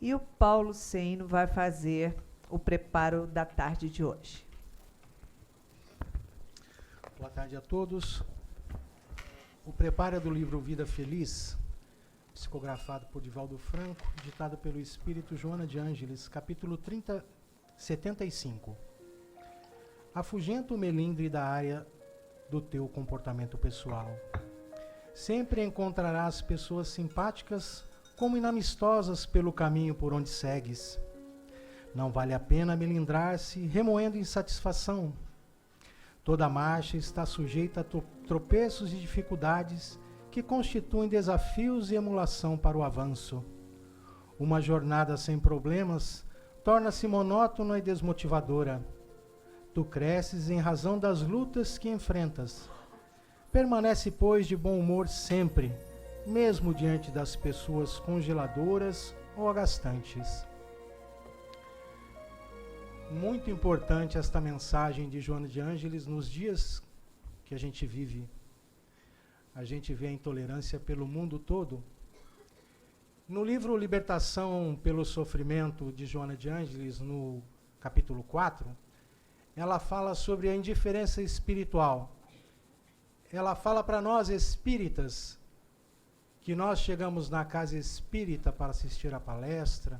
e o Paulo Seino vai fazer o preparo da tarde de hoje. Boa tarde a todos. O preparo é do livro Vida Feliz, psicografado por Divaldo Franco, ditado pelo Espírito Joana de Ângeles, capítulo 75. Afugenta o melindre da área do teu comportamento pessoal. Sempre encontrarás pessoas simpáticas como inamistosas pelo caminho por onde segues. Não vale a pena melindrar-se remoendo insatisfação. Toda marcha está sujeita a tropeços e dificuldades que constituem desafios e emulação para o avanço. Uma jornada sem problemas torna-se monótona e desmotivadora. Tu cresces em razão das lutas que enfrentas. Permanece, pois, de bom humor sempre, mesmo diante das pessoas congeladoras ou agastantes. Muito importante esta mensagem de Joana de Ângeles nos dias que a gente vive. A gente vê a intolerância pelo mundo todo. No livro Libertação pelo Sofrimento, de Joana de Ângeles, no capítulo 4, ela fala sobre a indiferença espiritual. Ela fala para nós espíritas que nós chegamos na casa espírita para assistir a palestra,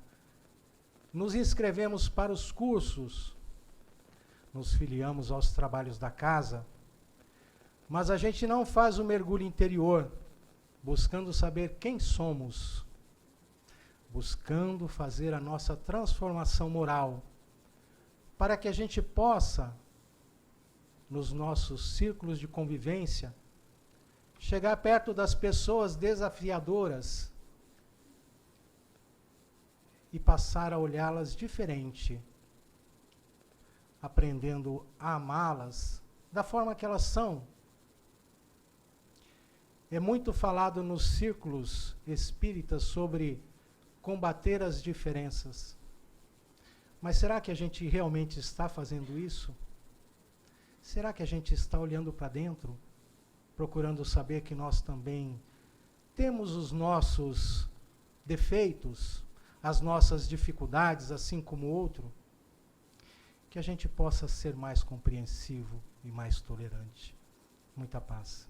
nos inscrevemos para os cursos, nos filiamos aos trabalhos da casa, mas a gente não faz o mergulho interior, buscando saber quem somos, buscando fazer a nossa transformação moral, para que a gente possa, nos nossos círculos de convivência, chegar perto das pessoas desafiadoras e passar a olhá-las diferente, aprendendo a amá-las da forma que elas são. É muito falado nos círculos espíritas sobre combater as diferenças. Mas será que a gente realmente está fazendo isso? Será que a gente está olhando para dentro, procurando saber que nós também temos os nossos defeitos, as nossas dificuldades, assim como o outro? Que a gente possa ser mais compreensivo e mais tolerante. Muita paz.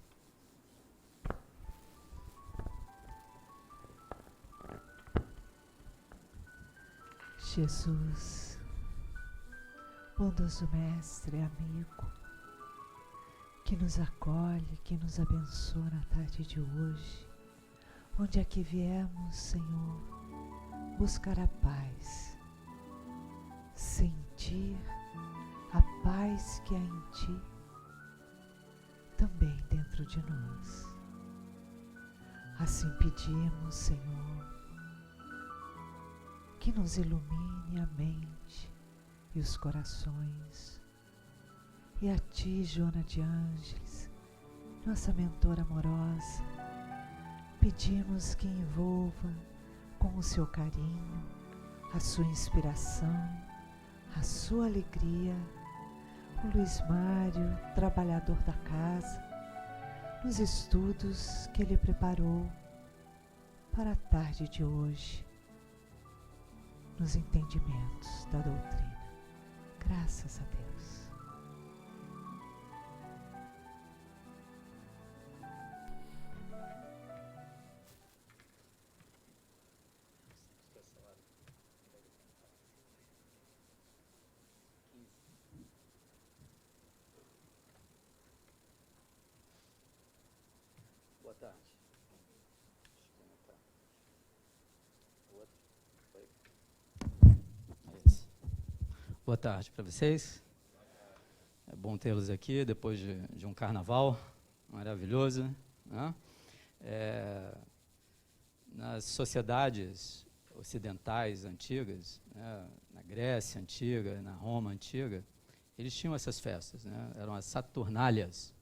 Jesus, bondoso Mestre, amigo, que nos acolhe, que nos abençoa na tarde de hoje, onde é que viemos, Senhor, buscar a paz, sentir a paz que há em Ti, também dentro de nós. Assim pedimos, Senhor, que nos ilumine a mente e os corações. E a Ti, Joana de Ângeles, nossa mentora amorosa, pedimos que envolva com o Seu carinho, a Sua inspiração, a Sua alegria, o Luiz Mário, trabalhador da casa, nos estudos que ele preparou para a tarde de hoje, nos entendimentos da doutrina. Graças a Deus. Boa tarde. Boa tarde para vocês. É bom tê-los aqui depois de um carnaval maravilhoso, né? Nas sociedades ocidentais antigas, né, na Grécia antiga, na Roma antiga, eles tinham essas festas, né? Eram as Saturnálias.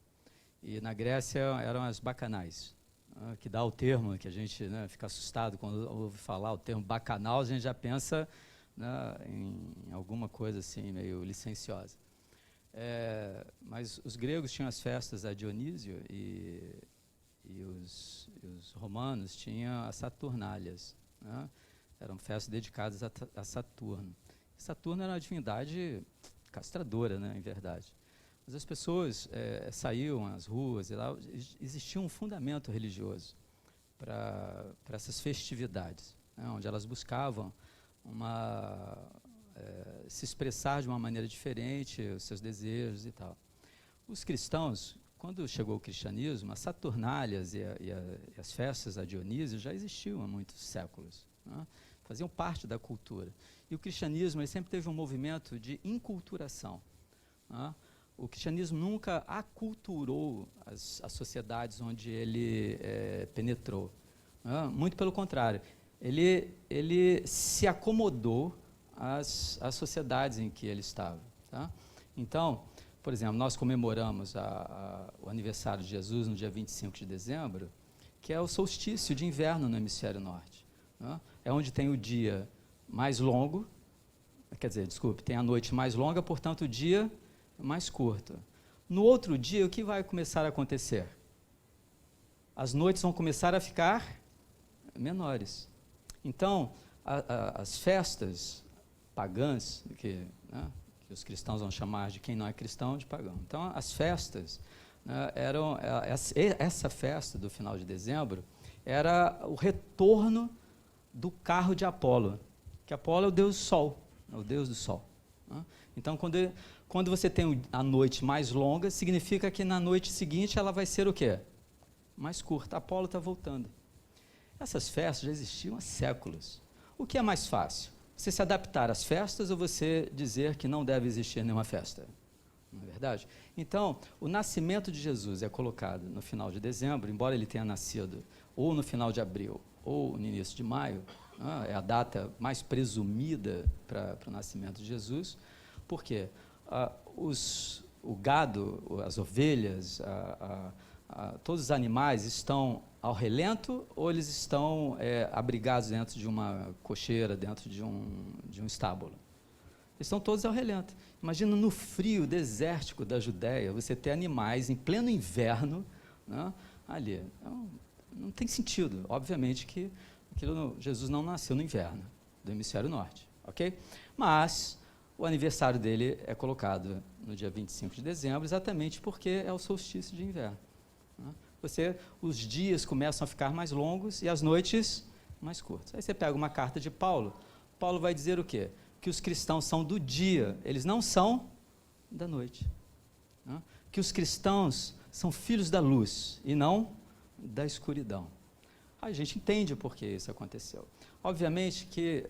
E na Grécia eram as bacanais, né, que dá o termo, que a gente, né, fica assustado quando ouve falar o termo bacanal, a gente já pensa, né, em alguma coisa assim, meio licenciosa. Mas os gregos tinham as festas a Dionísio e os romanos tinham as Saturnálias, né? Eram festas dedicadas a Saturno. Saturno era uma divindade castradora, né, em verdade. Mas as pessoas saíam às ruas e lá existia um fundamento religioso para essas festividades, né, onde elas buscavam se expressar de uma maneira diferente, os seus desejos e tal. Os cristãos, quando chegou o cristianismo, as Saturnálias e as festas a Dionísio já existiam há muitos séculos, né? Faziam parte da cultura. E o cristianismo ele sempre teve um movimento de inculturação, né? O cristianismo nunca aculturou as sociedades onde ele penetrou, né? Muito pelo contrário, ele se acomodou às sociedades em que ele estava, tá? Então, por exemplo, nós comemoramos o aniversário de Jesus no dia 25 de dezembro, que é o solstício de inverno no hemisfério norte, né? É onde tem o dia mais longo, tem a noite mais longa, portanto o dia mais curto. No outro dia, o que vai começar a acontecer? As noites vão começar a ficar menores. Então, as festas pagãs, que os cristãos vão chamar de quem não é cristão de pagão. Então, as festas, né, essa festa do final de dezembro era o retorno do carro de Apolo, que Apolo é o deus do sol, é o deus do sol, né? Então, quando você tem a noite mais longa, significa que na noite seguinte ela vai ser o quê? Mais curta. Apolo está voltando. Essas festas já existiam há séculos. O que é mais fácil? Você se adaptar às festas ou você dizer que não deve existir nenhuma festa? Não é verdade? Então, o nascimento de Jesus é colocado no final de dezembro, embora ele tenha nascido ou no final de abril ou no início de maio, né, é a data mais presumida para o nascimento de Jesus. Por quê? O gado, as ovelhas, todos os animais estão ao relento ou eles estão abrigados dentro de uma cocheira, dentro de um estábulo? Eles estão todos ao relento. Imagina no frio desértico da Judéia, você ter animais em pleno inverno, né, ali. Não tem sentido. Obviamente que Jesus não nasceu no inverno do hemisfério norte, ok? Mas o aniversário dele é colocado no dia 25 de dezembro, exatamente porque é o solstício de inverno, né? Os dias começam a ficar mais longos e as noites mais curtas. Aí você pega uma carta de Paulo, Paulo vai dizer o quê? Que os cristãos são do dia, eles não são da noite, né? Que os cristãos são filhos da luz e não da escuridão. A gente entende por que isso aconteceu. Obviamente que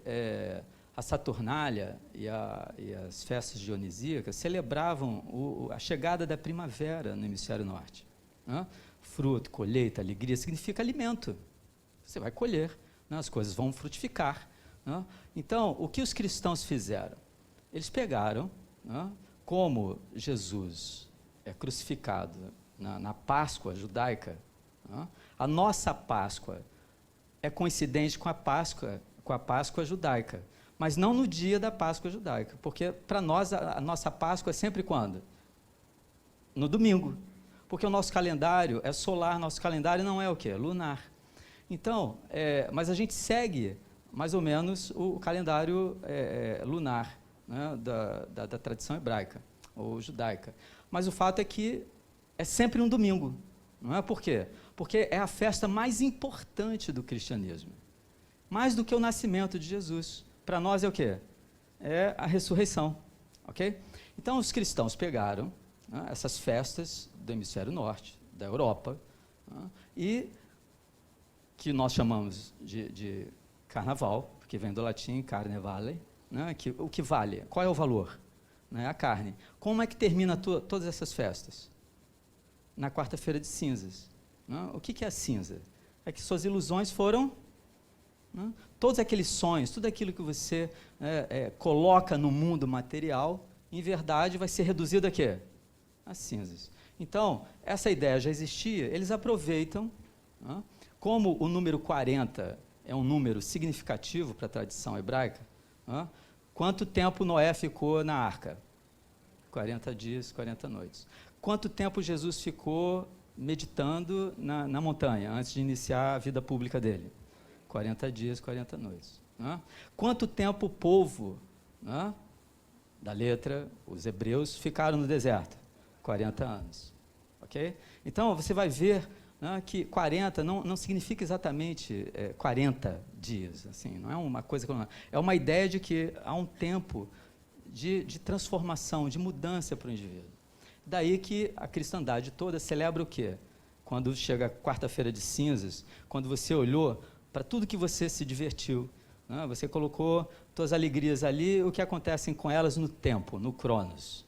a Saturnália e as festas dionisíacas celebravam a chegada da primavera no hemisfério norte, né? Fruto, colheita, alegria, significa alimento. Você vai colher, né? As coisas vão frutificar, né? Então, o que os cristãos fizeram? Eles pegaram, né, como Jesus é crucificado na Páscoa judaica, né? A nossa Páscoa é coincidente com a Páscoa judaica, mas não no dia da Páscoa judaica, porque para nós a nossa Páscoa é sempre quando? No domingo, porque o nosso calendário é solar, nosso calendário não é o quê? Lunar. Então, mas a gente segue mais ou menos o calendário lunar, né, da tradição hebraica ou judaica. Mas o fato é que é sempre um domingo, não é? Por quê? Porque é a festa mais importante do cristianismo, mais do que o nascimento de Jesus. Para nós é o quê? É a ressurreição, ok? Então os cristãos pegaram, né, essas festas do hemisfério norte, da Europa, né, e que nós chamamos de carnaval, porque vem do latim carnevale, né, o que vale, qual é o valor? Né, a carne. Como é que termina todas essas festas? Na quarta-feira de cinzas. Né? O que é a cinza? É que suas ilusões foram, né, todos aqueles sonhos, tudo aquilo que você coloca no mundo material, em verdade vai ser reduzido a quê? A cinzas. Então, essa ideia já existia, eles aproveitam, né, como o número 40 é um número significativo para a tradição hebraica, né, quanto tempo Noé ficou na arca? 40 dias, 40 noites. Quanto tempo Jesus ficou meditando na montanha, antes de iniciar a vida pública dele? 40 dias, 40 noites. Né? Quanto tempo o povo, né, da letra, os hebreus, ficaram no deserto? 40 anos. Okay? Então, você vai ver, né, que 40 não significa exatamente 40 dias. Assim, não é uma coisa... É uma ideia de que há um tempo de transformação, de mudança para o indivíduo. Daí que a cristandade toda celebra o quê? Quando chega a quarta-feira de cinzas, quando você olhou para tudo que você se divertiu, né? Você colocou suas alegrias ali, o que acontece com elas no tempo, no Cronos?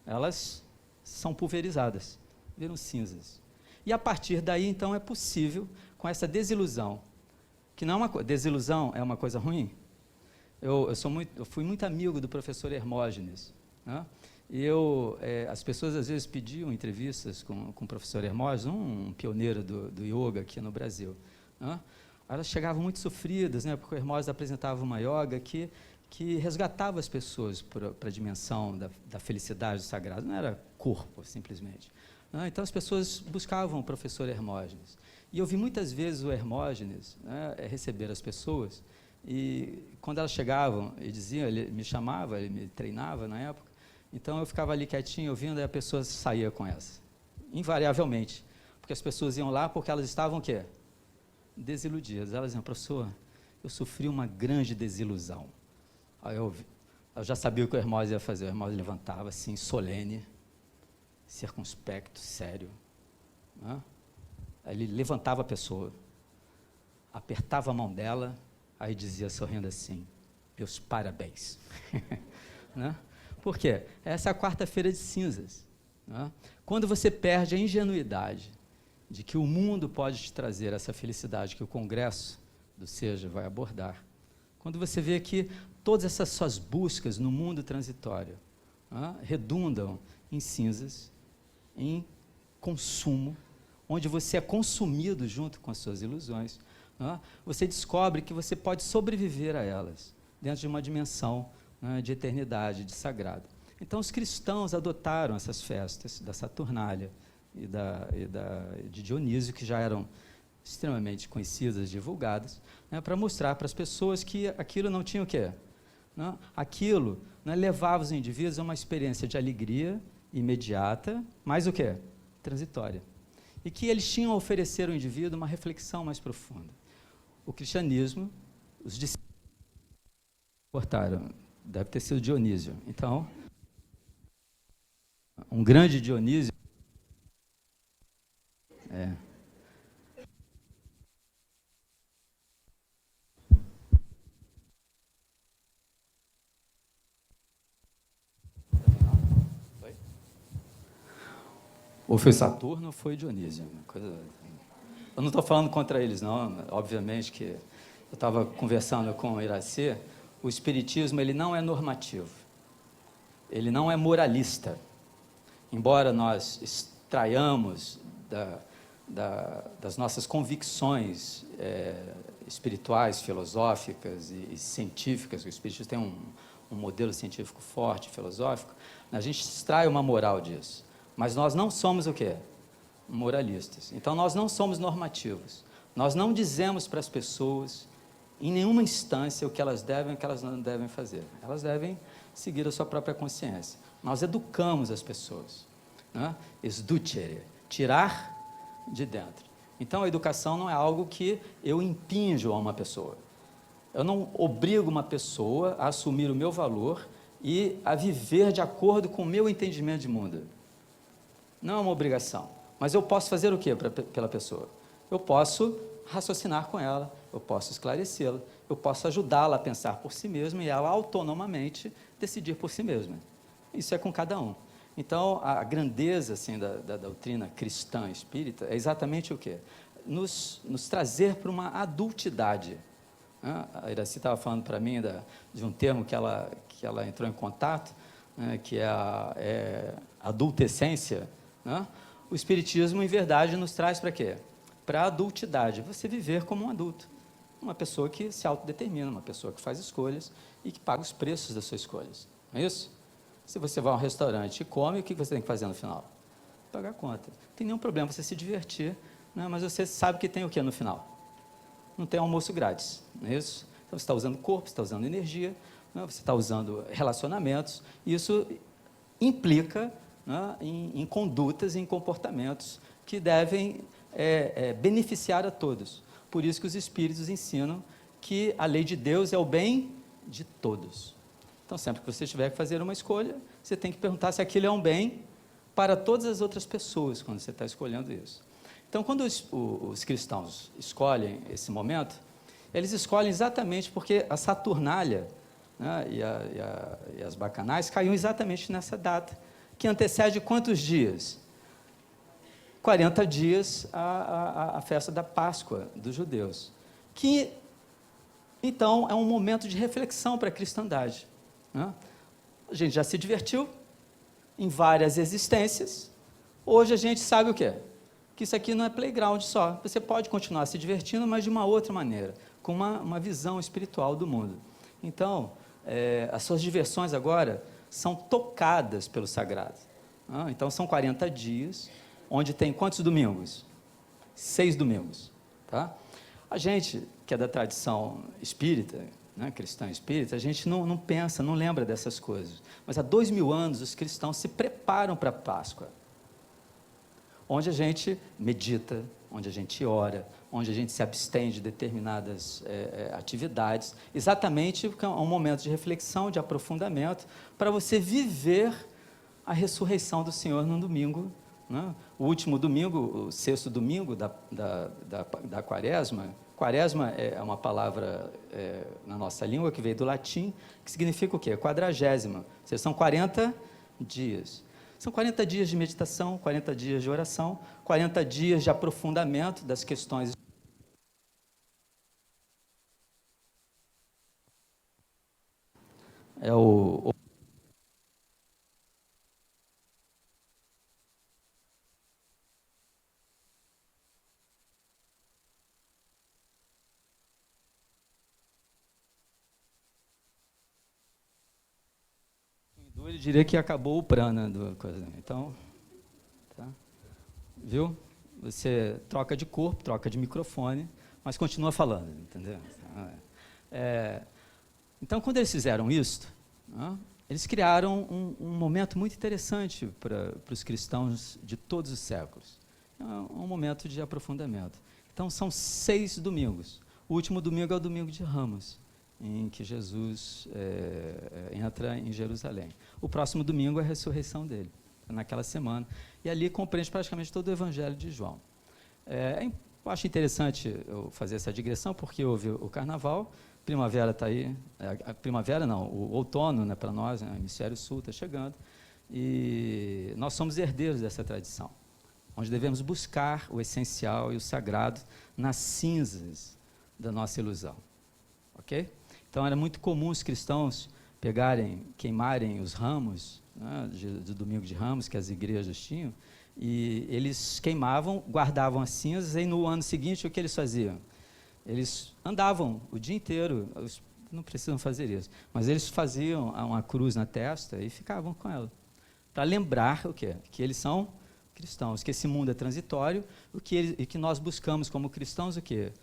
Elas são pulverizadas, viram cinzas. E a partir daí, então, é possível, com essa desilusão, que não é uma desilusão é uma coisa ruim. Eu fui muito amigo do professor Hermógenes, né? E as pessoas às vezes pediam entrevistas com o professor Hermógenes, um pioneiro do yoga aqui no Brasil, né? Elas chegavam muito sofridas, né? Porque o Hermógenes apresentava uma yoga que resgatava as pessoas para a dimensão da felicidade do sagrado, não era corpo, simplesmente. Né? Então, as pessoas buscavam o professor Hermógenes. E eu vi muitas vezes o Hermógenes, né, receber as pessoas, e quando elas chegavam e diziam, ele me chamava, ele me treinava na época, então eu ficava ali quietinho, ouvindo, e a pessoa saía com essa. Invariavelmente. Porque as pessoas iam lá porque elas estavam o quê? Desiludidas. Elas diziam, professor, eu sofri uma grande desilusão. Aí eu já sabia o que o Hermógenes ia fazer. O Hermógenes levantava assim, solene, circunspecto, sério. Né? Aí ele levantava a pessoa, apertava a mão dela, aí dizia sorrindo assim, meus parabéns. Né? Por quê? Essa é a quarta-feira de cinzas. Né? Quando você perde a ingenuidade de que o mundo pode te trazer essa felicidade que o Congresso do Seja vai abordar, quando você vê que todas essas suas buscas no mundo transitório, né, redundam em cinzas, em consumo, onde você é consumido junto com as suas ilusões, né, você descobre que você pode sobreviver a elas, dentro de uma dimensão, né, de eternidade, de sagrado. Então, os cristãos adotaram essas festas da Saturnália e de Dionísio, que já eram extremamente conhecidas, divulgadas, né, para mostrar para as pessoas que aquilo não tinha o quê? Né? Aquilo, né, levava os indivíduos a uma experiência de alegria imediata, mas o quê? Transitória. E que eles tinham a oferecer ao indivíduo uma reflexão mais profunda. O cristianismo, os discípulos cortaram, deve ter sido Dionísio. Então, um grande Dionísio, ou foi Saturno ou foi Dionísio. Eu não estou falando contra eles, não. Obviamente que eu estava conversando com o Iraci, o espiritismo ele não é normativo, ele não é moralista. Embora nós extraiamos das nossas convicções espirituais, filosóficas e científicas, o espiritismo tem um modelo científico forte, filosófico, a gente extrai uma moral disso. Mas nós não somos o quê? Moralistas. Então, nós não somos normativos. Nós não dizemos para as pessoas, em nenhuma instância, o que elas devem e o que elas não devem fazer. Elas devem seguir a sua própria consciência. Nós educamos as pessoas. Né? Esducere, tirar de dentro. Então, a educação não é algo que eu impinjo a uma pessoa. Eu não obrigo uma pessoa a assumir o meu valor e a viver de acordo com o meu entendimento de mundo. Não é uma obrigação. Mas eu posso fazer o quê pela pessoa? Eu posso raciocinar com ela, eu posso esclarecê-la, eu posso ajudá-la a pensar por si mesma e ela autonomamente decidir por si mesma. Isso é com cada um. Então, a grandeza assim, da doutrina cristã espírita é exatamente o quê? Nos trazer para uma adultidade. Né? A Iraci estava falando para mim de um termo que ela entrou em contato, né, que é a adultescência. Né? O espiritismo, em verdade, nos traz para quê? Para a adultidade, você viver como um adulto. Uma pessoa que se autodetermina, uma pessoa que faz escolhas e que paga os preços das suas escolhas. Não é isso? Se você vai a um restaurante e come, o que você tem que fazer no final? Pagar a conta. Não tem nenhum problema você se divertir, né? Mas você sabe que tem o que no final? Não tem almoço grátis, não é isso? Então, você está usando corpo, você está usando energia, né? Você está usando relacionamentos. Isso implica, né, em condutas, em comportamentos que devem beneficiar a todos. Por isso que os Espíritos ensinam que a lei de Deus é o bem de todos. Então, sempre que você tiver que fazer uma escolha, você tem que perguntar se aquilo é um bem para todas as outras pessoas, quando você está escolhendo isso. Então, quando os cristãos escolhem esse momento, eles escolhem exatamente porque a Saturnália, né, e as bacanais caíam exatamente nessa data, que antecede quantos dias? 40 dias a festa da Páscoa dos judeus, que, então, é um momento de reflexão para a cristandade, né? A gente já se divertiu em várias existências, hoje a gente sabe o quê? Que isso aqui não é playground só, você pode continuar se divertindo, mas de uma outra maneira, com uma visão espiritual do mundo. Então, as suas diversões agora são tocadas pelo sagrado. Então, são 40 dias, onde tem quantos domingos? 6 domingos. Tá? A gente, que é da tradição espírita, né, cristã espírita, a gente não pensa, não lembra dessas coisas. Mas há 2000 anos, os cristãos se preparam para a Páscoa, onde a gente medita, onde a gente ora, onde a gente se abstém de determinadas atividades, exatamente porque é um momento de reflexão, de aprofundamento, para você viver a ressurreição do Senhor no domingo, né? O último domingo, o 6º domingo da quaresma. Quaresma é uma palavra na nossa língua que veio do latim, que significa o quê? 40ª, ou seja, são 40 dias. São 40 dias de meditação, 40 dias de oração, 40 dias de aprofundamento das questões. Ele diria que acabou o prana do coisa. Então, tá? Viu? Você troca de corpo, troca de microfone, mas continua falando, entendeu? Então, quando eles fizeram isso, né, eles criaram um momento muito interessante para os cristãos de todos os séculos. É um momento de aprofundamento. Então, são 6 domingos. O último domingo é o domingo de Ramos, em que Jesus entra em Jerusalém. O próximo domingo é a ressurreição dele, naquela semana. E ali compreende praticamente todo o Evangelho de João. Eu acho interessante eu fazer essa digressão, porque houve o Carnaval, primavera está aí, a primavera não, o outono, né, para nós, né, o hemisfério sul está chegando, e nós somos herdeiros dessa tradição, onde devemos buscar o essencial e o sagrado nas cinzas da nossa ilusão. Ok? Então, era muito comum os cristãos queimarem os ramos, né, do domingo de Ramos, que as igrejas tinham, e eles queimavam, guardavam as cinzas, e no ano seguinte, o que eles faziam? Eles andavam o dia inteiro, não precisam fazer isso, mas eles faziam uma cruz na testa e ficavam com ela, para lembrar o quê? Que eles são cristãos, que esse mundo é transitório, e que nós buscamos como cristãos o quê?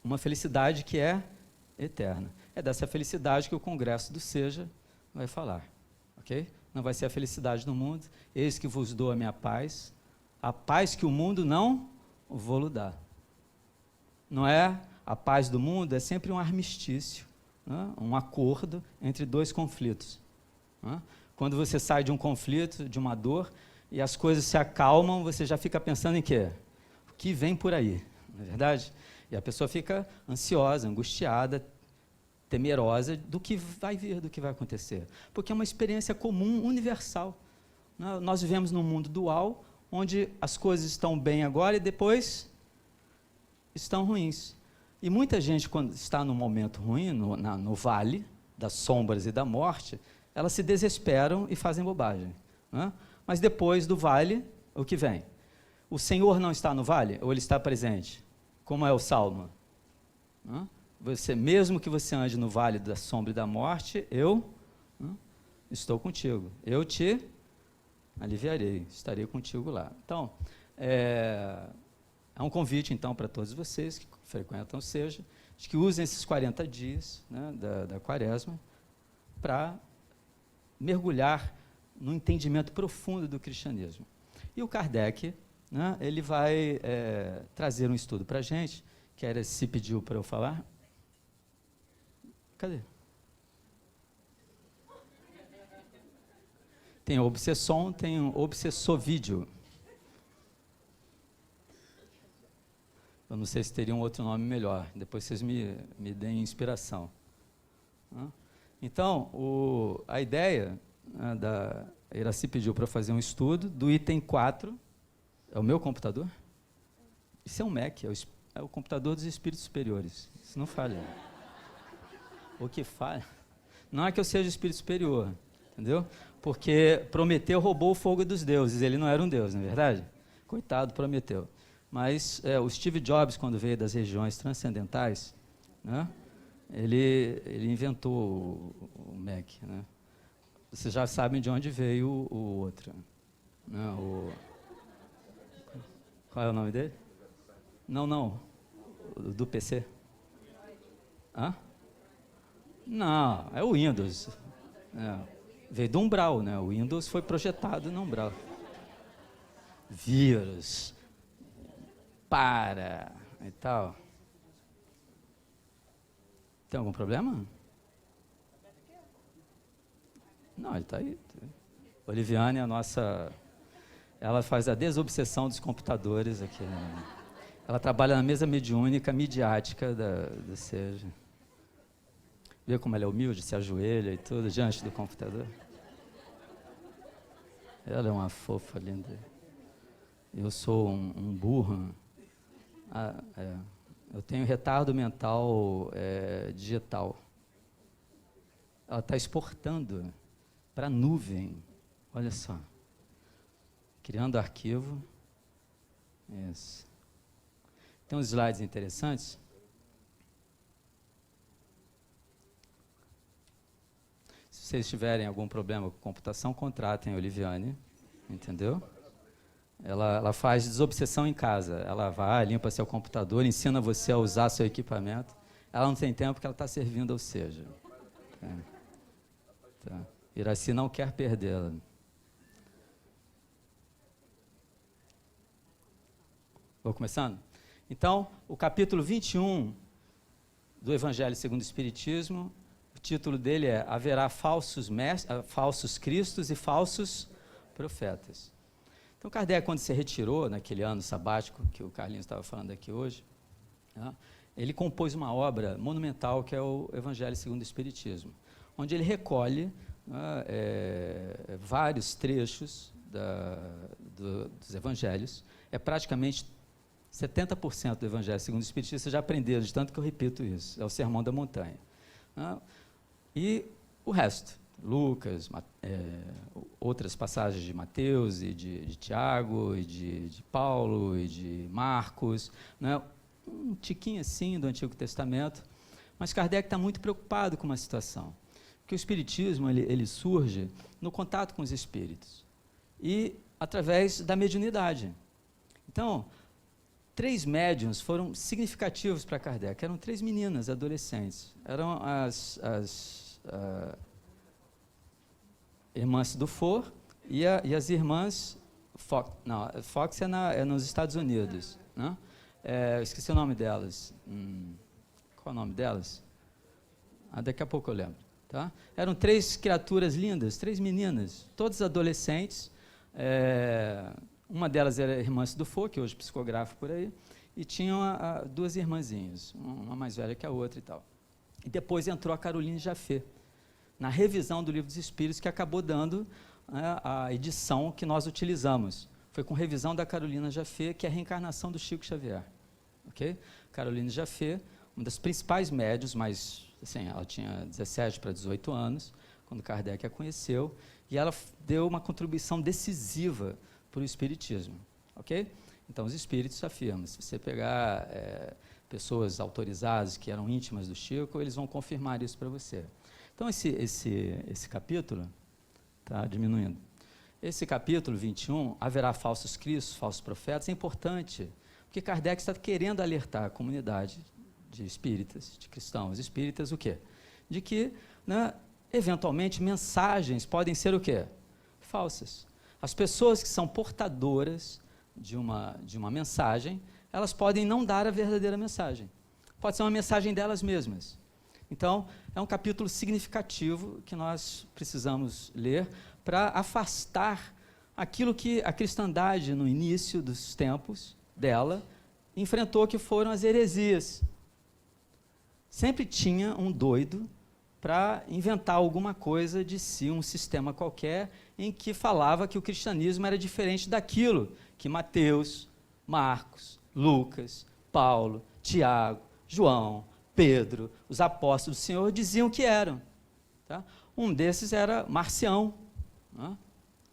Uma felicidade que é eterna. É dessa felicidade que o Congresso do Seja vai falar, ok? Não vai ser a felicidade do mundo, eis que vos dou a paz que o mundo não vou dar. Não é a paz do mundo, é sempre um armistício, né? Um acordo entre 2 conflitos. Né? Quando você sai de um conflito, de uma dor, e as coisas se acalmam, você já fica pensando em quê? O que vem por aí, não é verdade? E a pessoa fica ansiosa, angustiada, temerosa do que vai vir, do que vai acontecer. Porque é uma experiência comum, universal. Nós vivemos num mundo dual, onde as coisas estão bem agora e depois estão ruins. E muita gente, quando está num momento ruim, no vale das sombras e da morte, elas se desesperam e fazem bobagem. Né? Mas depois do vale, o que vem? O Senhor não está no vale, ou Ele está presente? Como é o Salmo? Mesmo que você ande no vale da sombra e da morte, eu estou contigo. Eu te aliviarei, estarei contigo lá. Então, é um convite, então, para todos vocês que frequentam o Seja, de que usem esses 40 dias, né, da quaresma para mergulhar no entendimento profundo do cristianismo. E o Kardec, né, ele vai trazer um estudo para a gente, que era se pediu para eu falar. Cadê? Tem o obsessom, tem o obsessovídeo. Eu não sei se teria um outro nome melhor, depois vocês me deem inspiração. Então, a ideia, né, a Iraci pediu para fazer um estudo do item 4, é o meu computador? Isso é um Mac, é o computador dos espíritos superiores, isso não falha. O que falha não é que eu seja espírito superior, entendeu? Porque Prometeu roubou o fogo dos deuses, ele não era um deus, não é verdade? Coitado, Prometeu. Mas o Steve Jobs, quando veio das regiões transcendentais, né, ele inventou o Mac. Né? Vocês já sabem de onde veio o outro. Né, qual é o nome dele? Não. Do PC. Hã? Não, é o Windows. Veio do umbral, né? O Windows foi projetado no umbral. Vírus. E tal. Tem algum problema? Não, ele está aí. Oliviane, ela faz a desobsessão dos computadores aqui. Né? Ela trabalha na mesa mediúnica, midiática do SEJA. Vê como ela é humilde, se ajoelha e tudo, diante do computador. Ela é uma fofa linda. Eu sou um burro. Eu tenho retardo mental digital. Ela está exportando para a nuvem. Olha só. Criando arquivo. Isso. Tem uns slides interessantes. Se vocês tiverem algum problema com computação, contratem a Oliviane. Entendeu? Ela faz desobsessão em casa. Ela vai, limpa seu computador, ensina você a usar seu equipamento. Ela não tem tempo porque ela está servindo ao SEJA. Tá. Iraci não quer perdê-la. Vou começando? Então, o capítulo 21 do Evangelho segundo o Espiritismo, o título dele é Haverá falsos cristos e falsos profetas. Então, Kardec, quando se retirou, naquele ano sabático, que o Carlinhos estava falando aqui hoje, né, ele compôs uma obra monumental, que é o Evangelho segundo o Espiritismo, onde ele recolhe vários trechos dos Evangelhos. É praticamente 70% do Evangelho segundo o Espiritismo, vocês já aprenderam, de tanto que eu repito isso, é o Sermão da Montanha. Né, e o resto. Lucas, outras passagens de Mateus e de Tiago e de Paulo e de Marcos, né? Um tiquinho assim do Antigo Testamento, mas Kardec está muito preocupado com uma situação, porque o Espiritismo ele surge no contato com os espíritos e através da mediunidade. Então, 3 médiuns foram significativos para Kardec, eram 3 meninas adolescentes, eram as irmãs Dufour e as irmãs Fox. Não, Fox é nos Estados Unidos. Né? Esqueci o nome delas. Qual é o nome delas? Daqui a pouco eu lembro. Tá? Eram 3 criaturas lindas, 3 meninas, todas adolescentes. Uma delas era a irmã Dufour, que hoje psicografa por aí, e tinham 2 irmãzinhas, uma mais velha que a outra e tal. E depois entrou a Caroline Jaffé, na revisão do Livro dos Espíritos, que acabou dando a edição que nós utilizamos. Foi com revisão da Carolina Jaffé, que é a reencarnação do Chico Xavier. Okay? Carolina Jaffé, uma das principais médiuns, mas assim, ela tinha 17 para 18 anos, quando Kardec a conheceu, e ela deu uma contribuição decisiva para o Espiritismo. Okay? Então, os Espíritos afirmam, se você pegar pessoas autorizadas, que eram íntimas do Chico, eles vão confirmar isso para você. Então, esse capítulo, está diminuindo, esse capítulo 21, haverá falsos cristos, falsos profetas, é importante, porque Kardec está querendo alertar a comunidade de espíritas, de cristãos espíritas, o quê? De que, né, eventualmente, mensagens podem ser o quê? Falsas. As pessoas que são portadoras de uma mensagem, elas podem não dar a verdadeira mensagem. Pode ser uma mensagem delas mesmas. Então, é um capítulo significativo que nós precisamos ler para afastar aquilo que a cristandade, no início dos tempos dela, enfrentou, que foram as heresias. Sempre tinha um doido para inventar alguma coisa de si, um sistema qualquer, em que falava que o cristianismo era diferente daquilo que Mateus, Marcos, Lucas, Paulo, Tiago, João, Pedro, os apóstolos do Senhor diziam que eram. Tá? Um desses era Marcião, né?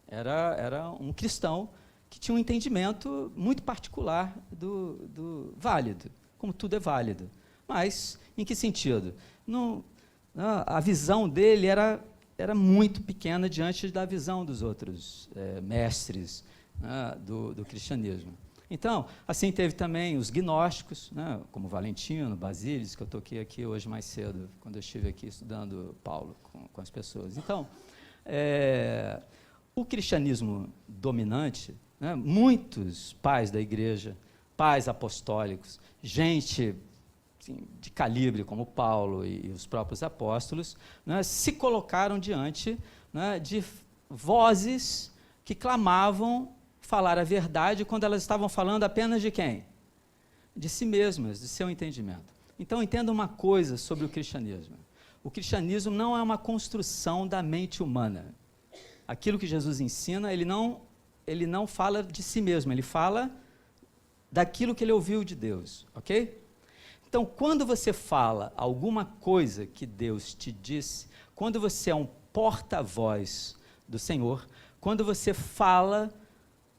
Era um cristão que tinha um entendimento muito particular do válido, como tudo é válido. Mas, em que sentido? A visão dele era muito pequena diante da visão dos outros mestres, né, do cristianismo. Então, assim teve também os gnósticos, né, como Valentino, Basílios, que eu toquei aqui hoje mais cedo, quando eu estive aqui estudando Paulo com as pessoas. Então, o cristianismo dominante, né, muitos pais da igreja, pais apostólicos, gente assim, de calibre como Paulo e os próprios apóstolos, né, se colocaram diante, né, de vozes que clamavam falar a verdade quando elas estavam falando apenas de quem? De si mesmas, de seu entendimento. Então, entenda uma coisa sobre o cristianismo. O cristianismo não é uma construção da mente humana. Aquilo que Jesus ensina, ele não fala de si mesmo, ele fala daquilo que ele ouviu de Deus, ok? Então, quando você fala alguma coisa que Deus te disse, quando você é um porta-voz do Senhor, quando você fala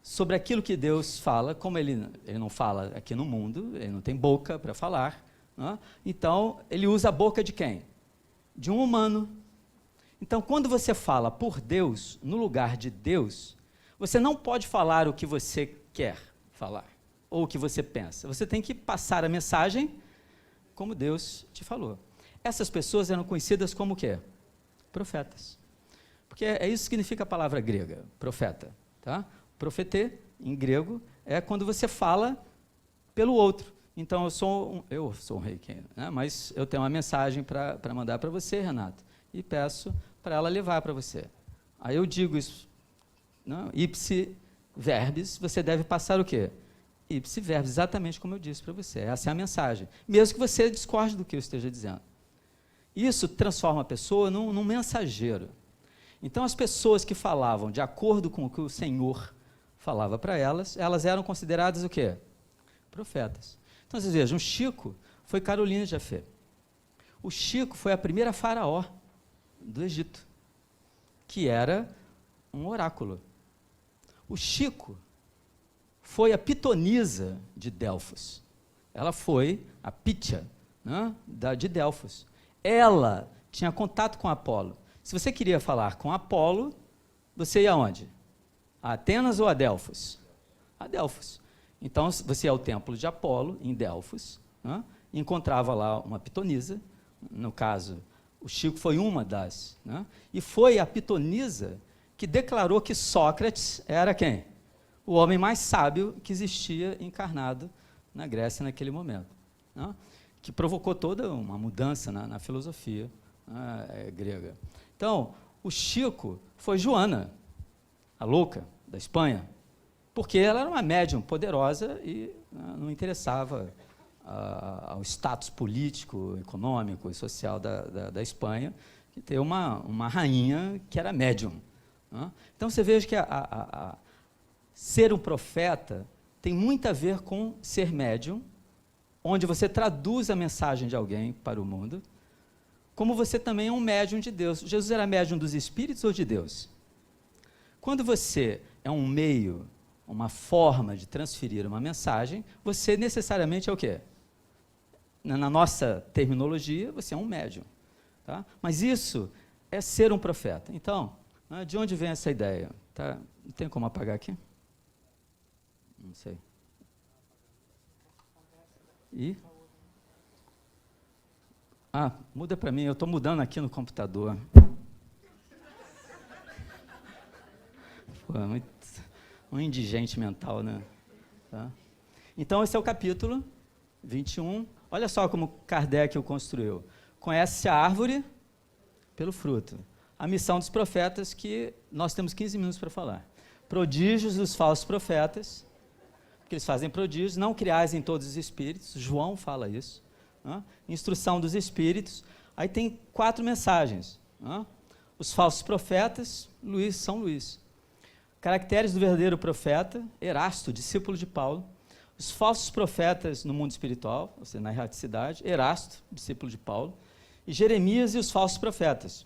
sobre aquilo que Deus fala, como ele não fala aqui no mundo, ele não tem boca para falar, né? Então, ele usa a boca de quem? De um humano. Então, quando você fala por Deus, no lugar de Deus, você não pode falar o que você quer falar, ou o que você pensa. Você tem que passar a mensagem como Deus te falou. Essas pessoas eram conhecidas como o quê? Profetas. Porque é isso que significa a palavra grega, profeta. Tá? Profetê, em grego, é quando você fala pelo outro. Então, eu sou um reiki, né? Mas eu tenho uma mensagem para mandar para você, Renato, e peço para ela levar para você. Aí eu digo isso, né? Ipsi verbis, você deve passar o quê? Ipsi verbis, exatamente como eu disse para você. Essa é a mensagem. Mesmo que você discorde do que eu esteja dizendo. Isso transforma a pessoa num mensageiro. Então, as pessoas que falavam de acordo com o que o Senhor falava para elas, elas eram consideradas o quê? Profetas. Então, vocês vejam, o Chico foi Carolina de Jafé. O Chico foi a primeira faraó do Egito, que era um oráculo. O Chico foi a pitonisa de Delfos. Ela foi a Pítia, né, de Delfos. Ela tinha contato com Apolo. Se você queria falar com Apolo, você ia aonde? A Atenas ou a Delfos? A Delfos. Então, você ia ao templo de Apolo, em Delfos, né, e encontrava lá uma pitonisa, no caso, o Chico foi uma das, né, e foi a pitonisa que declarou que Sócrates era quem? O homem mais sábio que existia encarnado na Grécia naquele momento, né, que provocou toda uma mudança na filosofia grega. Então, o Chico foi Joana, a louca da Espanha, porque ela era uma médium poderosa e não interessava ao status político, econômico e social da Espanha, que ter uma rainha que era médium. Né? Então, você veja que ser um profeta tem muito a ver com ser médium, onde você traduz a mensagem de alguém para o mundo, como você também é um médium de Deus. Jesus era médium dos espíritos ou de Deus? Quando você é um meio, uma forma de transferir uma mensagem, você necessariamente é o quê? Na nossa terminologia, você é um médium. Tá? Mas isso é ser um profeta. Então, de onde vem essa ideia? Tá? Não tem como apagar aqui? Não sei. E? Muda para mim, eu estou mudando aqui no computador. Pô, um indigente mental, né? Tá? Então, esse é o capítulo 21. Olha só como Kardec o construiu. Conhece a árvore pelo fruto. A missão dos profetas, que nós temos 15 minutos para falar. Prodígios dos falsos profetas, porque eles fazem prodígios, não criais em todos os espíritos, João fala isso. Instrução dos espíritos. Aí tem 4 mensagens. Os falsos profetas, São Luís. Caracteres do verdadeiro profeta, Erasto, discípulo de Paulo. Os falsos profetas no mundo espiritual, ou seja, na erraticidade, Erasto, discípulo de Paulo. E Jeremias e os falsos profetas.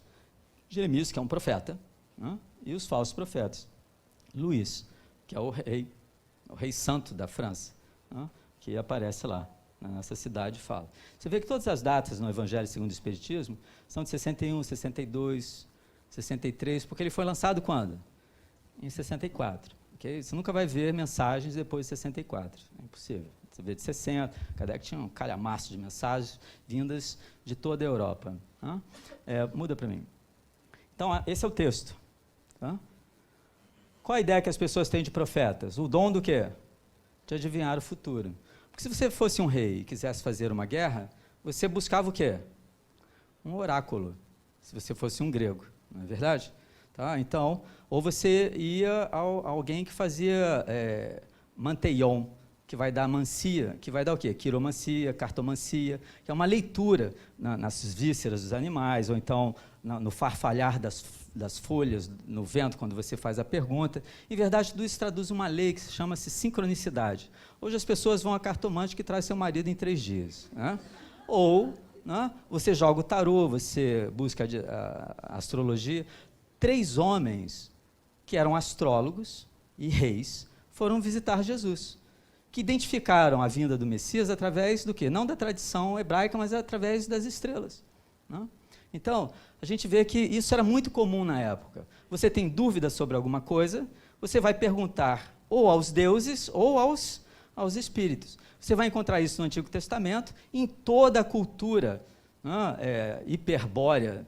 Jeremias, que é um profeta, e os falsos profetas. Luís, que é o rei santo da França, que aparece lá. Nessa cidade fala. Você vê que todas as datas no Evangelho segundo o Espiritismo são de 61, 62, 63, porque ele foi lançado quando? Em 64. Okay? Você nunca vai ver mensagens depois de 64. É impossível. Você vê de 60, Kardec tinha um calhamaço de mensagens vindas de toda a Europa. Muda para mim. Então, esse é o texto. Qual a ideia que as pessoas têm de profetas? O dom do quê? De adivinhar o futuro. Porque se você fosse um rei e quisesse fazer uma guerra, você buscava o quê? Um oráculo, se você fosse um grego, não é verdade? Tá? Então, ou você ia a alguém que fazia manteion, que vai dar mancia, que vai dar o quê? Quiromancia, cartomancia, que é uma leitura nas vísceras dos animais, ou então no farfalhar das folhas, no vento, quando você faz a pergunta. Em verdade, tudo isso traduz uma lei que chama-se sincronicidade. Hoje as pessoas vão a cartomante que traz seu marido em 3 dias. Ou você joga o tarô, você busca a astrologia. 3 homens que eram astrólogos e reis foram visitar Jesus, que identificaram a vinda do Messias através do quê? Não da tradição hebraica, mas através das estrelas. Então, a gente vê que isso era muito comum na época. Você tem dúvidas sobre alguma coisa, você vai perguntar ou aos deuses ou aos espíritos. Você vai encontrar isso no Antigo Testamento, em toda a cultura hiperbórea,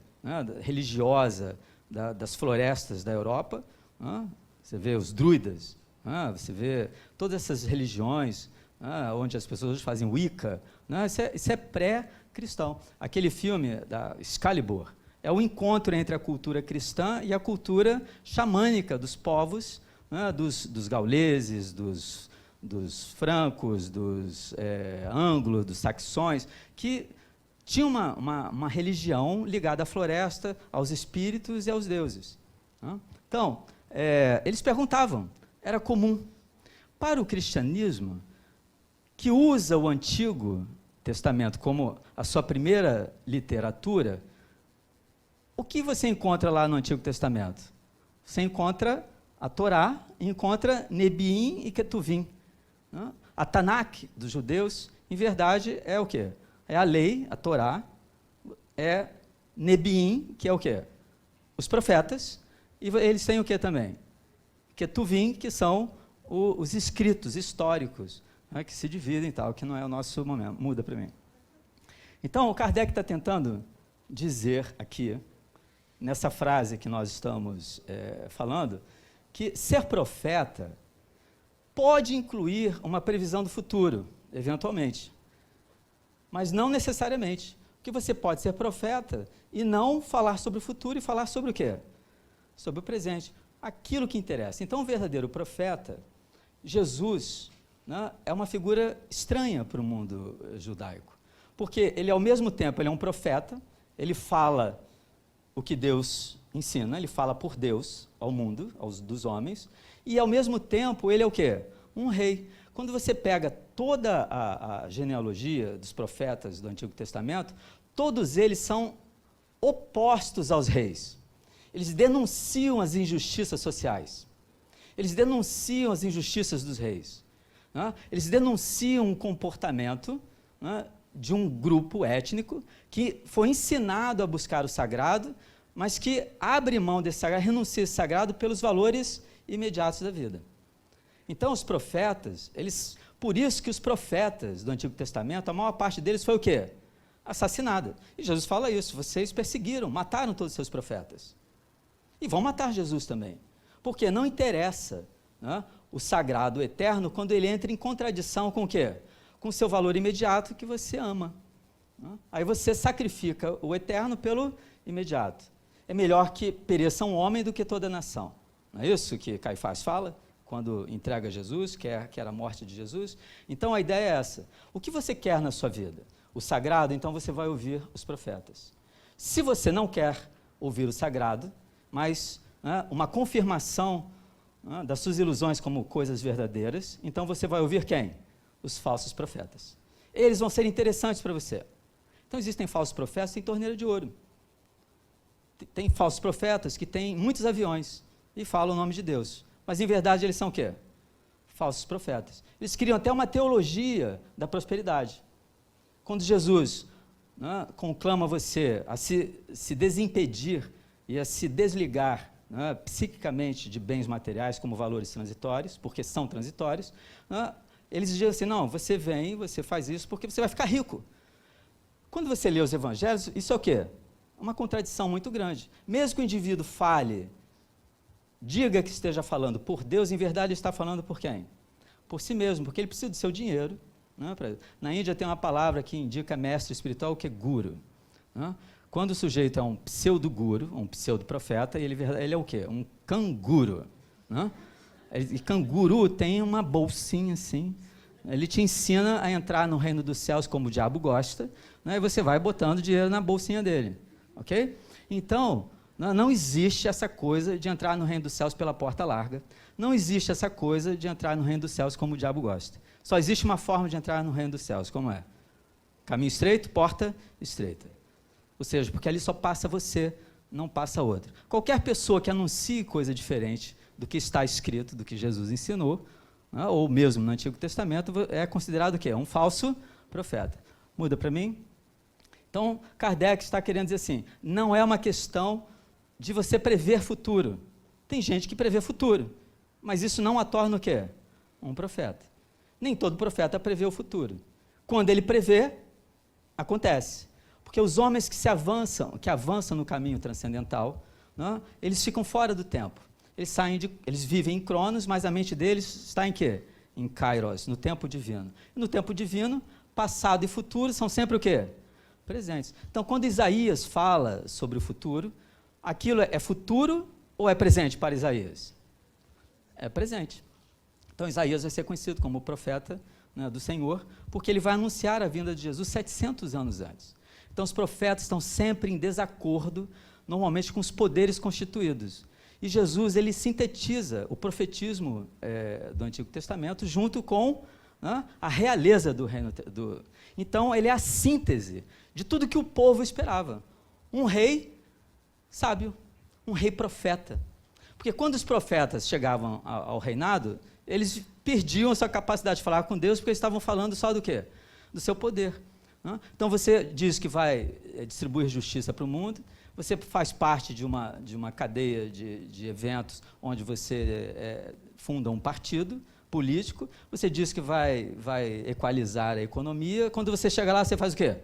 religiosa das florestas da Europa. Você vê os druidas, você vê todas essas religiões, onde as pessoas hoje fazem Wicca. Isso é pré-cristão. Aquele filme da Excalibur é o encontro entre a cultura cristã e a cultura xamânica dos povos, dos gauleses, dos francos, dos anglos, dos saxões, que tinha uma religião ligada à floresta, aos espíritos e aos deuses. Então, eles perguntavam, era comum. Para o cristianismo, que usa o Antigo Testamento como a sua primeira literatura, o que você encontra lá no Antigo Testamento? Você encontra a Torá, encontra Nebiim e Ketuvim. A Tanakh dos judeus, em verdade, é o quê? É a lei, a Torá, é Nebiim, que é o quê? Os profetas, e eles têm o quê também? Ketuvim, que são os escritos históricos, que se dividem e tal, que não é o nosso momento. Muda para mim. Então, o Kardec está tentando dizer aqui, nessa frase que nós estamos falando, que ser profeta pode incluir uma previsão do futuro, eventualmente, mas não necessariamente, porque você pode ser profeta e não falar sobre o futuro e falar sobre o quê? Sobre o presente, aquilo que interessa. Então, o verdadeiro profeta, Jesus, é uma figura estranha para o mundo judaico, porque ele, ao mesmo tempo, ele é um profeta, ele fala o que Deus ensina, ele fala por Deus ao mundo, dos homens, e, ao mesmo tempo, ele é o quê? Um rei. Quando você pega toda a genealogia dos profetas do Antigo Testamento, todos eles são opostos aos reis. Eles denunciam as injustiças sociais. Eles denunciam as injustiças dos reis. Eles denunciam um comportamento de um grupo étnico que foi ensinado a buscar o sagrado, mas que abre mão desse sagrado, renuncia esse sagrado pelos valores imediatos da vida. Então, os profetas, por isso que os profetas do Antigo Testamento, a maior parte deles foi o quê? assassinada. E Jesus fala isso, vocês perseguiram, mataram todos os seus profetas. E vão matar Jesus também. Porque não interessa, né, o sagrado, o eterno, quando ele entra em contradição com o quê? Com o seu valor imediato que você ama. Né? Aí você sacrifica o eterno pelo imediato. É melhor que pereça um homem do que toda a nação. Não é isso que Caifás fala? Quando entrega Jesus, quer a morte de Jesus. Então a ideia é essa. O que você quer na sua vida? O sagrado, então você vai ouvir os profetas. Se você não quer ouvir o sagrado, mas, né, uma confirmação, né, das suas ilusões como coisas verdadeiras, então você vai ouvir quem? Os falsos profetas. Eles vão ser interessantes para você. Então existem falsos profetas em torneira de ouro. Tem falsos profetas que têm muitos aviões e falam o nome de Deus. Mas em verdade eles são o quê? Falsos profetas. Eles criam até uma teologia da prosperidade. Quando Jesus, né, conclama você a se desimpedir e a se desligar, né, psiquicamente de bens materiais como valores transitórios, porque são transitórios, né, eles dizem assim, não, você vem, você faz isso porque você vai ficar rico. Quando você lê os evangelhos, isso é o quê? Uma contradição muito grande. Mesmo que o indivíduo fale, diga que esteja falando por Deus, em verdade ele está falando por quem? Por si mesmo, porque ele precisa do seu dinheiro. Né? Na Índia tem uma palavra que indica mestre espiritual, que é guru. Né? Quando o sujeito é um pseudo-guru, um pseudo-profeta, ele é o quê? Um canguru. Né? E canguru tem uma bolsinha assim, ele te ensina a entrar no reino dos céus como o diabo gosta, né? E você vai botando dinheiro na bolsinha dele, ok? Então, não existe essa coisa de entrar no reino dos céus pela porta larga, não existe essa coisa de entrar no reino dos céus como o diabo gosta. Só existe uma forma de entrar no reino dos céus, como é? Caminho estreito, porta estreita. Ou seja, porque ali só passa você, não passa outro. Qualquer pessoa que anuncie coisa diferente do que está escrito, do que Jesus ensinou, né, ou mesmo no Antigo Testamento, é considerado o quê? Um falso profeta. Muda para mim? Então, Kardec está querendo dizer assim, não é uma questão de você prever futuro. Tem gente que prevê futuro, mas isso não a torna o quê? Um profeta. Nem todo profeta prevê o futuro. Quando ele prevê, acontece. Porque os homens que avançam no caminho transcendental, né, eles ficam fora do tempo. Eles vivem em Cronos, mas a mente deles está em quê? Em Kairos, no tempo divino. E no tempo divino, passado e futuro são sempre o quê? Presentes. Então, quando Isaías fala sobre o futuro, aquilo é futuro ou é presente para Isaías? É presente. Então, Isaías vai ser conhecido como o profeta, né, do Senhor, porque ele vai anunciar a vinda de Jesus 700 anos antes. Então, os profetas estão sempre em desacordo, normalmente com os poderes constituídos. E Jesus, ele sintetiza o profetismo do Antigo Testamento junto com, né, a realeza do reino. Então, ele é a síntese de tudo que o povo esperava. Um rei sábio, um rei profeta. Porque quando os profetas chegavam ao reinado, eles perdiam a sua capacidade de falar com Deus, porque eles estavam falando só do quê? Do seu poder. Né? Então, você diz que vai distribuir justiça para o mundo, você faz parte de uma cadeia de eventos onde você funda um partido político, você diz que vai equalizar a economia, quando você chega lá, você faz o quê?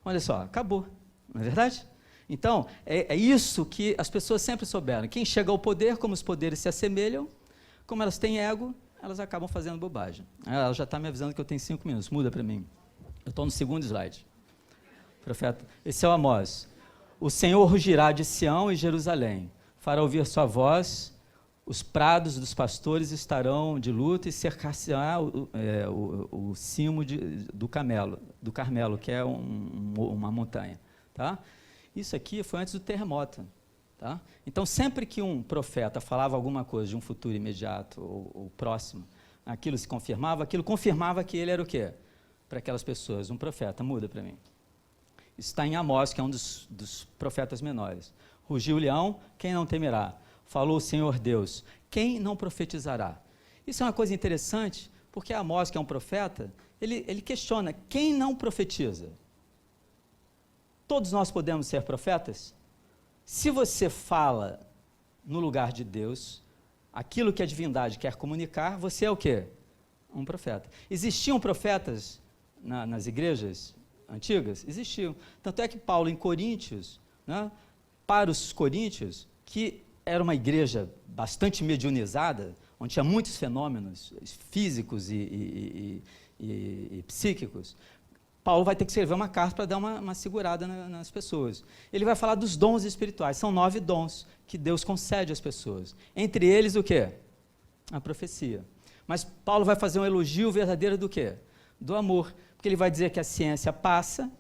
Olha só, acabou, não é verdade? Então, é isso que as pessoas sempre souberam. Quem chega ao poder, como os poderes se assemelham, como elas têm ego, elas acabam fazendo bobagem. Ela já está me avisando que eu tenho 5 minutos, muda para mim. Eu estou no segundo slide. Profeta, esse é o Amós. O Senhor rugirá de Sião e Jerusalém, fará ouvir sua voz, os prados dos pastores estarão de luto e cercar-se-á o cimo do Carmelo, que é uma montanha. Tá? Isso aqui foi antes do terremoto. Tá? Então, sempre que um profeta falava alguma coisa de um futuro imediato ou próximo, aquilo se confirmava, aquilo confirmava que ele era o quê? Para aquelas pessoas, um profeta. Muda para mim. Está em Amós, que é um dos profetas menores. Rugiu o leão, quem não temerá? Falou o Senhor Deus, quem não profetizará? Isso é uma coisa interessante, porque Amós, que é um profeta, ele questiona, quem não profetiza? Todos nós podemos ser profetas? Se você fala no lugar de Deus, aquilo que a divindade quer comunicar, você é o quê? Um profeta. Existiam profetas nas igrejas antigas? Existiam. Tanto é que Paulo, em Coríntios, né, para os coríntios, que era uma igreja bastante mediunizada, onde tinha muitos fenômenos físicos e psíquicos, Paulo vai ter que escrever uma carta para dar uma segurada nas pessoas. Ele vai falar dos dons espirituais. São 9 dons que Deus concede às pessoas. Entre eles, o quê? A profecia. Mas Paulo vai fazer um elogio verdadeiro do quê? Do amor. Porque ele vai dizer que a ciência passa,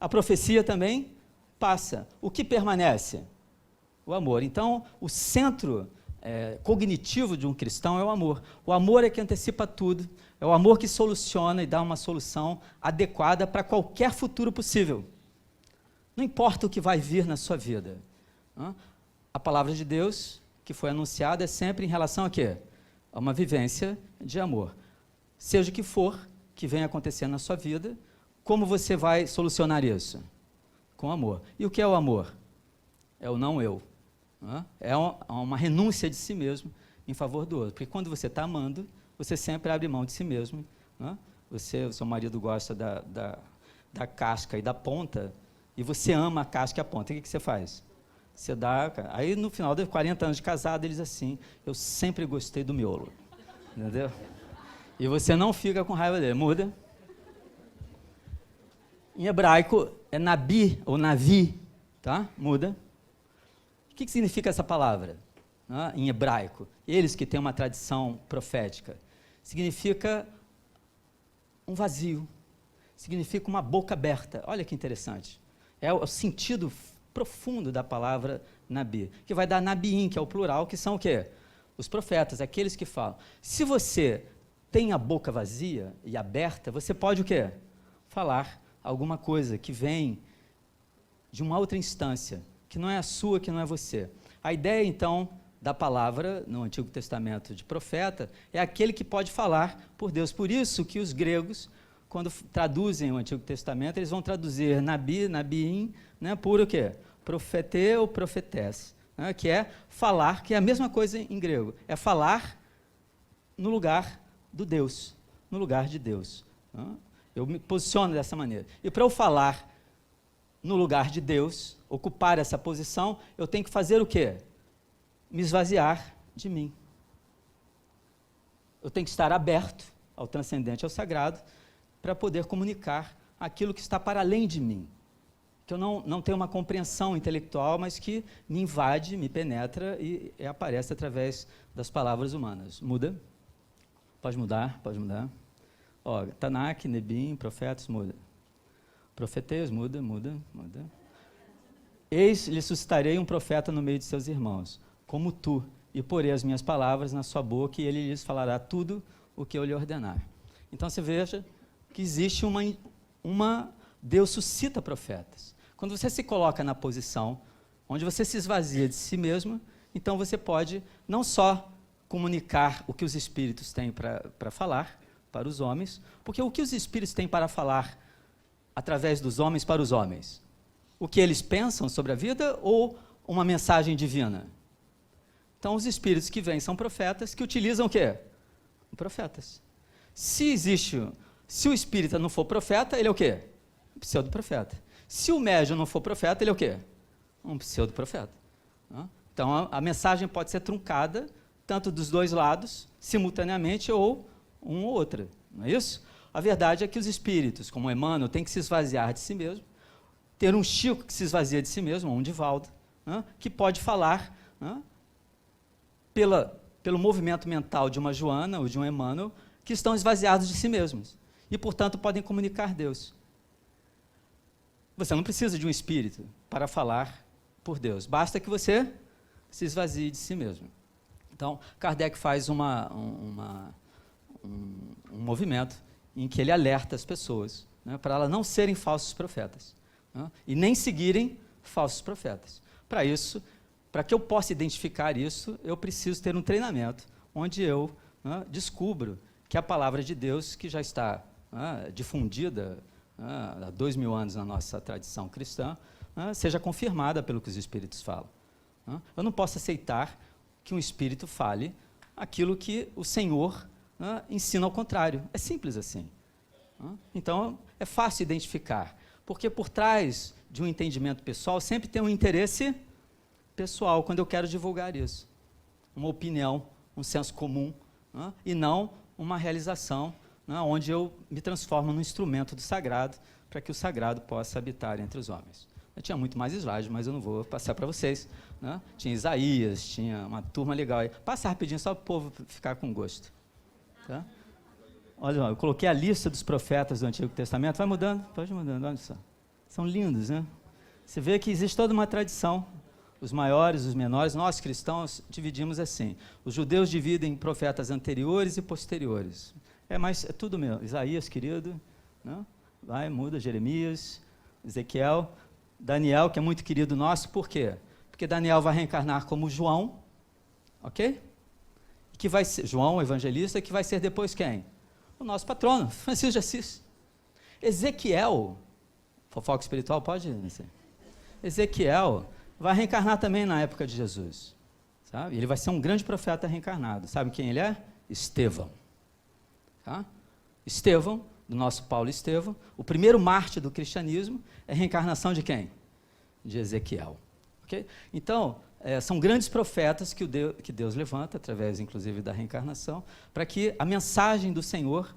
a profecia também passa. O que permanece? O amor. Então, o centro cognitivo de um cristão é o amor. O amor é que antecipa tudo. É o amor que soluciona e dá uma solução adequada para qualquer futuro possível. Não importa o que vai vir na sua vida. A palavra de Deus que foi anunciada é sempre em relação a quê? A uma vivência de amor. Seja o que for que venha acontecer na sua vida, como você vai solucionar isso? Com amor. E o que é o amor? É o não eu. É uma renúncia de si mesmo em favor do outro. Porque quando você está amando, você sempre abre mão de si mesmo. O seu marido gosta da casca e da ponta, e você ama a casca e a ponta. O que você faz? Você dá... Aí, no final de 40 anos de casado, eles assim, eu sempre gostei do miolo. Entendeu? E você não fica com raiva dele. Muda. Em hebraico, é nabi ou navi. Tá? Muda. O que significa essa palavra, em hebraico? Eles que têm uma tradição profética. Significa um vazio, significa uma boca aberta. Olha que interessante. É o sentido profundo da palavra nabi, que vai dar nabiim, que é o plural, que são o quê? Os profetas, aqueles que falam. Se você tem a boca vazia e aberta, você pode o quê? Falar alguma coisa que vem de uma outra instância, que não é a sua, que não é você. A ideia, então, da palavra, no Antigo Testamento de profeta, é aquele que pode falar por Deus. Por isso que os gregos, quando traduzem o Antigo Testamento, eles vão traduzir nabi, nabiim, né, por o quê? Profete ou profetés, né, que é falar, que é a mesma coisa em grego, é falar no lugar do Deus, no lugar de Deus. Né? Eu me posiciono dessa maneira. E para eu falar no lugar de Deus, ocupar essa posição, eu tenho que fazer o quê? Me esvaziar de mim. Eu tenho que estar aberto ao transcendente, ao sagrado, para poder comunicar aquilo que está para além de mim. Que eu não tenho uma compreensão intelectual, mas que me invade, me penetra e aparece através das palavras humanas. Muda? Pode mudar, pode mudar. Ó, Tanakh, Nebim, profetas, muda. Profeteias, muda. Eis, lhe suscitarei um profeta no meio de seus irmãos, como tu, e porei as minhas palavras na sua boca, e ele lhes falará tudo o que eu lhe ordenar. Então, você veja que existe Deus suscita profetas. Quando você se coloca na posição onde você se esvazia de si mesmo, então você pode não só comunicar o que os espíritos têm para falar para os homens, porque o que os espíritos têm para falar através dos homens para os homens? O que eles pensam sobre a vida ou uma mensagem divina? Então, os espíritos que vêm são profetas que utilizam o quê? Profetas. Se o espírita não for profeta, ele é o quê? Um pseudo-profeta. Se o médium não for profeta, ele é o quê? Um pseudo-profeta. Então, a mensagem pode ser truncada, tanto dos dois lados, simultaneamente, ou um ou outra. Não é isso? A verdade é que os espíritos, como Emmanuel, têm que se esvaziar de si mesmo, ter um Chico que se esvazia de si mesmo, um Divaldo, que pode falar pelo movimento mental de uma Joana ou de um Emmanuel, que estão esvaziados de si mesmos e, portanto, podem comunicar Deus. Você não precisa de um espírito para falar por Deus, basta que você se esvazie de si mesmo. Então, Kardec faz um movimento em que ele alerta as pessoas, para elas não serem falsos profetas, e nem seguirem falsos profetas. Para isso, para que eu possa identificar isso, eu preciso ter um treinamento, onde eu descubro que a palavra de Deus, que já está difundida há 2000 anos na nossa tradição cristã, seja confirmada pelo que os espíritos falam. Eu não posso aceitar que um espírito fale aquilo que o Senhor ensina ao contrário. É simples assim. Então, é fácil identificar, porque por trás de um entendimento pessoal sempre tem um interesse pessoal, quando eu quero divulgar isso. Uma opinião, um senso comum, e não uma realização, onde eu me transformo num instrumento do sagrado, para que o sagrado possa habitar entre os homens. Eu tinha muito mais slides, mas eu não vou passar para vocês. Tinha Isaías, tinha uma turma legal aí. Passa rapidinho, só para o povo ficar com gosto. Tá? Olha, eu coloquei a lista dos profetas do Antigo Testamento. Vai mudando, pode ir mudando, olha só. São lindos, né? Você vê que existe toda uma tradição. Os maiores, os menores, nós cristãos dividimos assim. Os judeus dividem em profetas anteriores e posteriores. Mas é tudo meu. Isaías, querido, vai, muda, Jeremias, Ezequiel, Daniel, que é muito querido nosso, por quê? Porque Daniel vai reencarnar como João, ok? Que vai ser João, o evangelista, que vai ser depois quem? O nosso patrono, Francisco de Assis. Ezequiel, fofoca espiritual, pode ir? Ezequiel vai reencarnar também na época de Jesus. Sabe? Ele vai ser um grande profeta reencarnado. Sabe quem ele é? Estevão. Tá? Estevão, do nosso Paulo Estevão, o primeiro mártir do cristianismo, é a reencarnação de quem? De Ezequiel. Okay? Então, são grandes profetas que Deus levanta, através, inclusive, da reencarnação, para que a mensagem do Senhor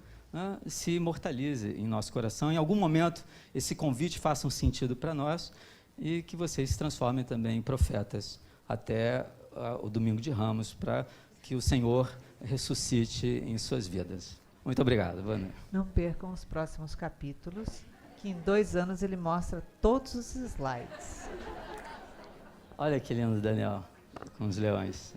se imortalize em nosso coração. Em algum momento, esse convite faça um sentido para nós e que vocês se transformem também em profetas até o Domingo de Ramos, para que o Senhor ressuscite em suas vidas. Muito obrigado, Vânia. Não percam os próximos capítulos, que em 2 anos ele mostra todos os slides. Olha que lindo, Daniel, com os leões.